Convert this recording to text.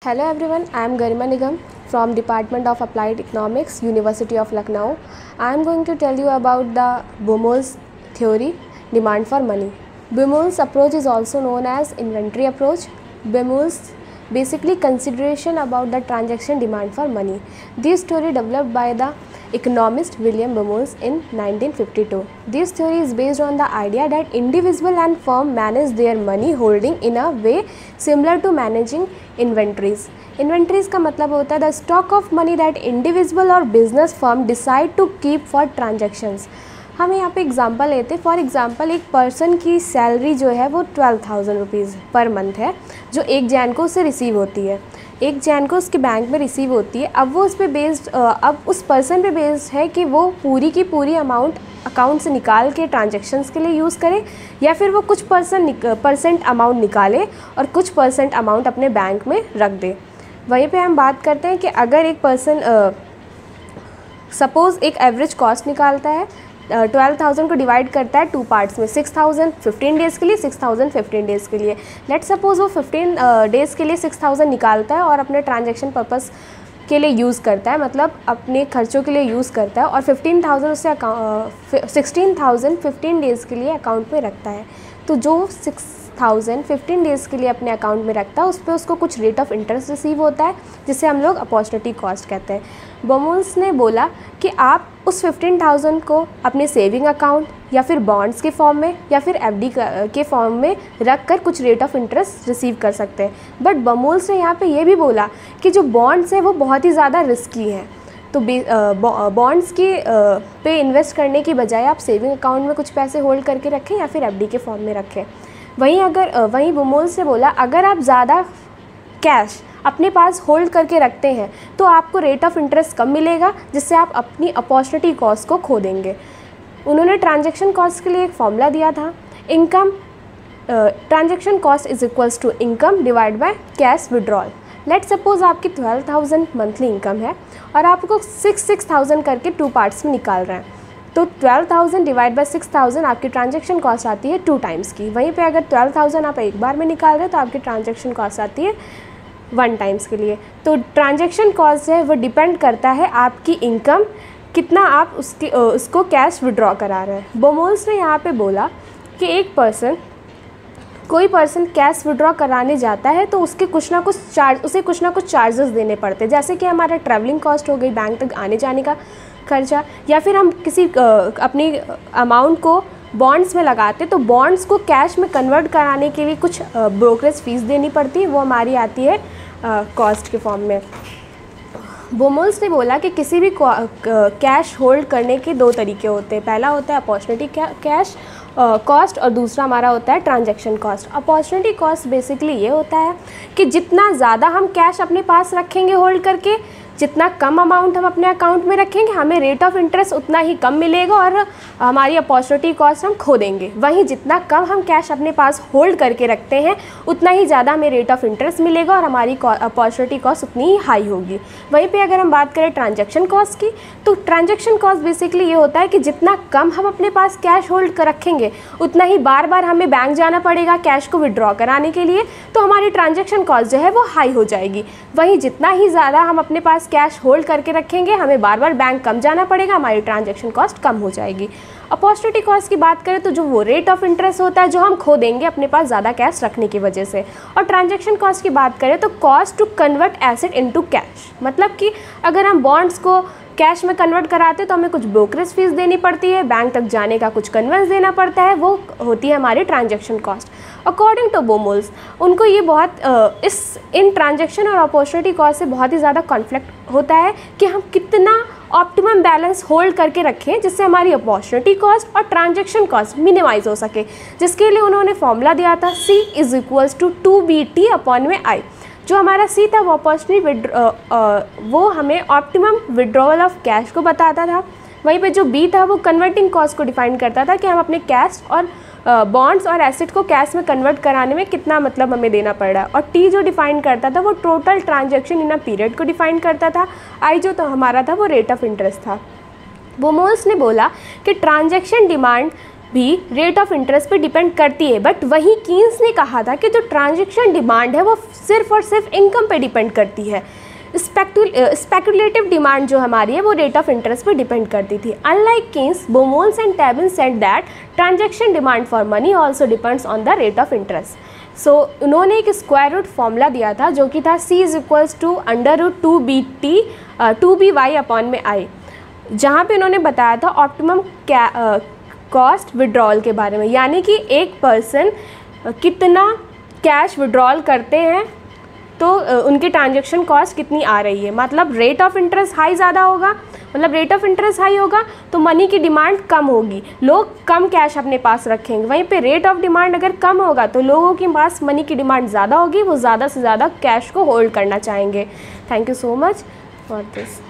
Hello everyone, I am Garima Nigam from Department of Applied Economics, University of Lucknow. I am going to tell you about the Baumol's theory, demand for money. Baumol's approach is also known as inventory approach. Baumol's basically consideration about the transaction demand for money. This theory developed by the economist William Baumol in 1952. This theory is based on the idea that individual and firm manage their money holding in a way similar to managing inventories. Inventories का मतलब होता है the stock of money that individual or business firm decide to keep for transactions. हम यहाँ पे example लेते हैं. For example एक पर्सन की सैलरी जो है वो 12,000 रुपीज़ पर मंथ है जो 1 जैन को उससे रिसीव होती है. 1 जैन को उसके बैंक में रिसीव होती है. अब वो उस पर बेस्ड अब उस पर्सन पे बेस्ड है कि वो पूरी की पूरी अमाउंट अकाउंट से निकाल के ट्रांजेक्शन्स के लिए यूज़ करे या फिर वो कुछ परसेंट अमाउंट निकाले और कुछ परसेंट अमाउंट अपने बैंक में रख दे. वहीं पे हम बात करते हैं कि अगर एक पर्सन सपोज़ एक एवरेज कॉस्ट निकालता है, 12,000 को डिवाइड करता है 2 पार्ट्स में, 6,000 15 डेज़ के लिए, 6,000 15 डेज़ के लिए. लेट सपोज़ वो 15 डेज़ के लिए 6,000 निकालता है और अपने ट्रांजैक्शन पर्पस के लिए यूज़ करता है, मतलब अपने खर्चों के लिए यूज़ करता है, और 15,000 उससे 16,000 15 डेज़ के लिए अकाउंट में रखता है. तो जो 6,000 15 डेज़ के लिए अपने अकाउंट में रखता है उस पर उसको कुछ रेट ऑफ इंटरेस्ट रिसीव होता है जिसे हम लोग अपॉर्चुनिटी कॉस्ट कहते हैं. बाउमोल्स ने बोला कि आप उस 15,000 को अपने सेविंग अकाउंट या फिर बॉन्ड्स के फॉर्म में या फिर एफडी के फॉर्म में रख कर कुछ रेट ऑफ इंटरेस्ट रिसीव कर सकते हैं. बट बाउमोल्स ने यहाँ पे ये भी बोला कि जो बॉन्ड्स हैं वो बहुत ही ज़्यादा रिस्की हैं, तो बॉन्ड्स के पे इन्वेस्ट करने की बजाय आप सेविंग अकाउंट में कुछ पैसे होल्ड करके रखें या फिर एफडी के फॉर्म में रखें. वहीं बाउमोल्स ने बोला अगर आप ज़्यादा कैश अपने पास होल्ड करके रखते हैं तो आपको रेट ऑफ इंटरेस्ट कम मिलेगा जिससे आप अपनी अपॉर्चुनिटी कॉस्ट को खो देंगे. उन्होंने ट्रांजैक्शन कॉस्ट के लिए एक फॉर्मूला दिया था, transaction cost is equals to income divide by cash withdrawal. Let suppose आपकी 12,000 मंथली इनकम है और आपको 6,000 करके 2 पार्ट्स में निकाल रहे हैं, तो 12,000 डिवाइड बाय 6,000 आपकी ट्रांजैक्शन कॉस्ट आती है 2 टाइम्स की. वहीं पे अगर 12,000 आप एक बार में निकाल रहे हैं तो आपकी ट्रांजैक्शन कॉस्ट आती है 1 टाइम्स के लिए. तो ट्रांजैक्शन कॉस्ट है वो डिपेंड करता है आपकी इनकम कितना आप उसको कैश विड्रॉ करा रहे हैं. बाउमोल्स ने यहाँ पे बोला कि कोई पर्सन कैश विड्रॉ कराने जाता है तो उसे कुछ ना कुछ चार्जेस देने पड़ते हैं, जैसे कि हमारा ट्रैवलिंग कॉस्ट हो गई, बैंक तक आने जाने का खर्चा, या फिर हम किसी अपनी अमाउंट को बॉन्ड्स में लगाते तो बॉन्ड्स को कैश में कन्वर्ट कराने के लिए कुछ ब्रोकरेज फीस देनी पड़ती है, वो हमारी आती है कॉस्ट के फॉर्म में. बाउमोल्स ने बोला कि किसी भी कैश होल्ड करने के 2 तरीके होते हैं. पहला होता है अपॉर्चुनिटी कैश कॉस्ट और दूसरा हमारा होता है transaction cost. Opportunity cost basically ये होता है कि जितना ज़्यादा हम कैश अपने पास रखेंगे होल्ड करके, जितना कम अमाउंट हम अपने अकाउंट में रखेंगे, हमें रेट ऑफ इंटरेस्ट उतना ही कम मिलेगा और हमारी अपॉर्चुनिटी कॉस्ट हम खो देंगे. वहीं जितना कम हम कैश अपने पास होल्ड करके रखते हैं उतना ही ज़्यादा हमें रेट ऑफ इंटरेस्ट मिलेगा और हमारी अपॉर्चुनिटी कॉस्ट उतनी ही हाई होगी. वहीं पे अगर हम बात करें ट्रांजैक्शन कॉस्ट की, तो ट्रांजैक्शन कॉस्ट बेसिकली ये होता है कि जितना कम हम अपने पास कैश होल्ड कर रखेंगे उतना ही बार बार हमें बैंक जाना पड़ेगा कैश को विड्रॉ कराने के लिए, तो हमारी ट्रांजैक्शन कॉस्ट जो है वो हाई हो जाएगी. वहीं जितना ही ज़्यादा हम अपने पास कैश होल्ड करके रखेंगे हमें बार बार बैंक कम जाना पड़ेगा, हमारी ट्रांजैक्शन कॉस्ट कम हो जाएगी. अपॉर्चुनिटी कॉस्ट की बात करें तो जो वो रेट ऑफ इंटरेस्ट होता है जो हम खो देंगे अपने पास ज़्यादा कैश रखने की वजह से. और ट्रांजैक्शन कॉस्ट की बात करें तो cost to convert asset into cash, मतलब कि अगर हम बॉन्ड्स को कैश में कन्वर्ट कराते तो हमें कुछ ब्रोकरेज फीस देनी पड़ती है, बैंक तक जाने का कुछ कन्वेंस देना पड़ता है, वो होती है हमारी ट्रांजैक्शन कॉस्ट. अकॉर्डिंग टू बाउमोल्स उनको ये बहुत इन ट्रांजैक्शन और अपॉर्चुनिटी कॉस्ट से बहुत ही ज़्यादा कॉन्फ्लिक्ट होता है कि हम कितना ऑप्टिमम बैलेंस होल्ड करके रखें जिससे हमारी अपॉर्चुनिटी कॉस्ट और ट्रांजैक्शन कॉस्ट मिनिमाइज हो सके, जिसके लिए उन्होंने फॉर्मूला दिया था C is equals to 2BT upon में I. जो हमारा C था वो अपॉर्चुनिटी वो हमें ऑप्टिमम विड्रॉवल ऑफ कैश को बताता था. वहीं पे जो B था वो कन्वर्टिंग कॉस्ट को डिफाइन करता था कि हम अपने कैश और बॉन्ड्स और एसेट को कैश में कन्वर्ट कराने में कितना मतलब हमें देना पड़ रहा है. और T जो डिफाइन करता था वो total transaction in a period को डिफाइन करता था. I जो तो हमारा था वो रेट ऑफ इंटरेस्ट था. बाउमोल्स ने बोला कि ट्रांजैक्शन डिमांड भी रेट ऑफ इंटरेस्ट पे डिपेंड करती है, बट वहीं कीन्स ने कहा था कि जो ट्रांजैक्शन डिमांड है वो सिर्फ और सिर्फ इनकम पे डिपेंड करती है। स्पेकुलेटिव डिमांड जो हमारी है वो रेट ऑफ इंटरेस्ट पे डिपेंड करती थी। Unlike Keynes, Baumol's and Tobin said that transaction demand for money also depends on the rate of interest. So उन्होंने एक स्क्वायर रूट फॉर्मूला दिया था जो कि था C = √2BY/I, जहाँ पे उन्होंने बताया था ऑप्टिमम कॉस्ट विड्रॉल के बारे में, यानी कि एक पर्सन कितना कैश विड्रॉल करते हैं तो उनकी ट्रांजैक्शन कॉस्ट कितनी आ रही है। मतलब रेट ऑफ इंटरेस्ट हाई ज़्यादा होगा, मतलब रेट ऑफ इंटरेस्ट हाई होगा तो मनी की डिमांड कम होगी, लोग कम कैश अपने पास रखेंगे। वहीं पे रेट ऑफ डिमांड अगर कम होगा तो लोगों के पास मनी की डिमांड ज़्यादा होगी, वो ज़्यादा से ज़्यादा कैश को होल्ड करना चाहेंगे। Thank you so much for this.